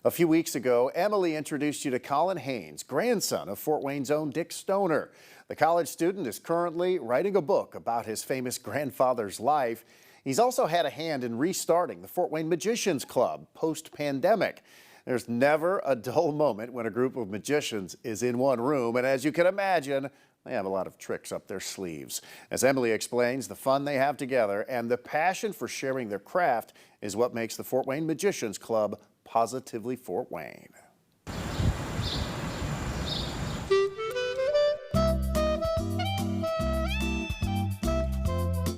A few weeks ago, Emily introduced you to Colin Haynes, grandson of Fort Wayne's own Dick Stoner. The college student is currently writing a book about his famous grandfather's life. He's also had a hand in restarting the Fort Wayne Magicians Club post-pandemic. There's never a dull moment when a group of magicians is in one room, and as you can imagine, they have a lot of tricks up their sleeves. As Emily explains, the fun they have together and the passion for sharing their craft is what makes the Fort Wayne Magicians Club positively Fort Wayne.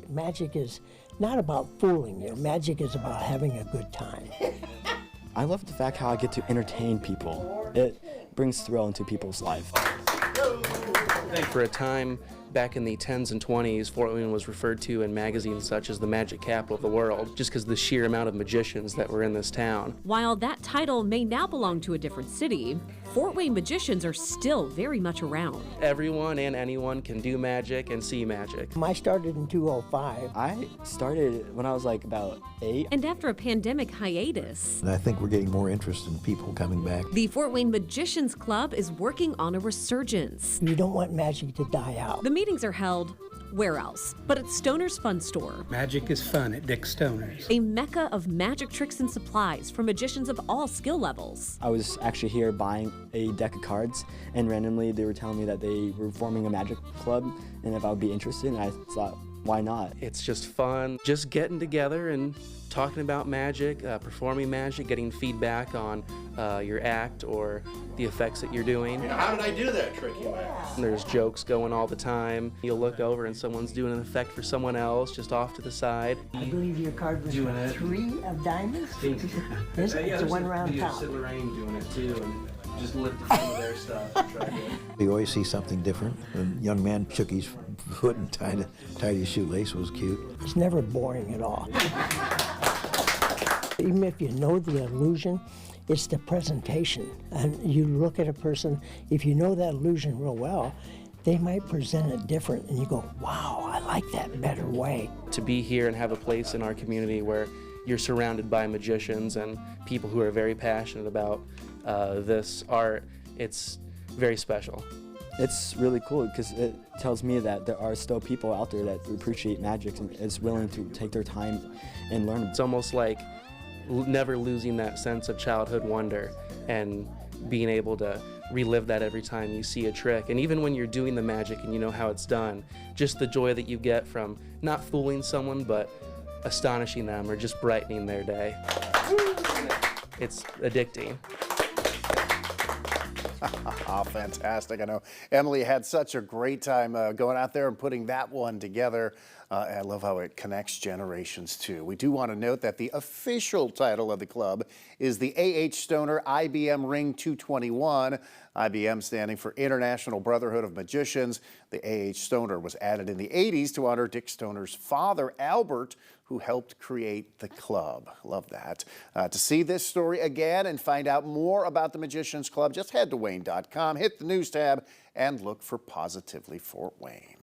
Magic is not about fooling you. Magic is about having a good time. I love the fact how I get to entertain people. It brings thrill into people's life. For a time back in the 10s and 20s, Fort Wayne was referred to in magazines such as the magic capital of the world, just because of the sheer amount of magicians that were in this town. While that title may now belong to a different city, Fort Wayne magicians are still very much around. Everyone and anyone can do magic and see magic. I started in 2005. I started when I was like about 8. And after a pandemic hiatus, And I think we're getting more interest in people coming back. the Fort Wayne Magicians Club is working on a resurgence. You don't want magic to die out. The meetings are held where else but at Stoner's Fun Store, Magic is fun at Dick Stoner's. a mecca of magic tricks and supplies for magicians of all skill levels. I was actually here buying a deck of cards, and randomly they were telling me that they were forming a magic club and if I would be interested, and I thought, why not? It's just fun, just getting together and talking about magic, performing magic, getting feedback on your act or the effects that you're doing. How did I do that trick you made? There's jokes going all the time. You'll look over and someone's doing an effect for someone else just off to the side. I believe your card was 3 of diamonds. It's a one-round count. Lorraine doing it too, and just lifted some of their stuff and tried to. You always see something different. A young man shook his foot and tied his shoelace. It was cute. It's never boring at all. Even if you know the illusion, it's the presentation. And you look at a person, if you know that illusion real well, they might present it different, and you go, wow, I like that better way. To be here and have a place in our community where you're surrounded by magicians and people who are very passionate about this art, it's very special. It's really cool because it tells me that there are still people out there that appreciate magic and is willing to take their time and learn. It's almost like never losing that sense of childhood wonder and being able to relive that every time you see a trick. And even when you're doing the magic and you know how it's done, just the joy that you get from not fooling someone but astonishing them or just brightening their day. It's addicting. Oh, fantastic. I know Emily had such a great time going out there and putting that one together. I love how it connects generations, too. We do want to note that the official title of the club is the A.H. Stoner IBM Ring 221, IBM standing for International Brotherhood of Magicians. The A.H. Stoner was added in the 80s to honor Dick Stoner's father, Albert, who helped create the club. Love that. To see this story again and find out more about the Magicians Club, just head to Wayne.com, hit the news tab, and look for Positively Fort Wayne.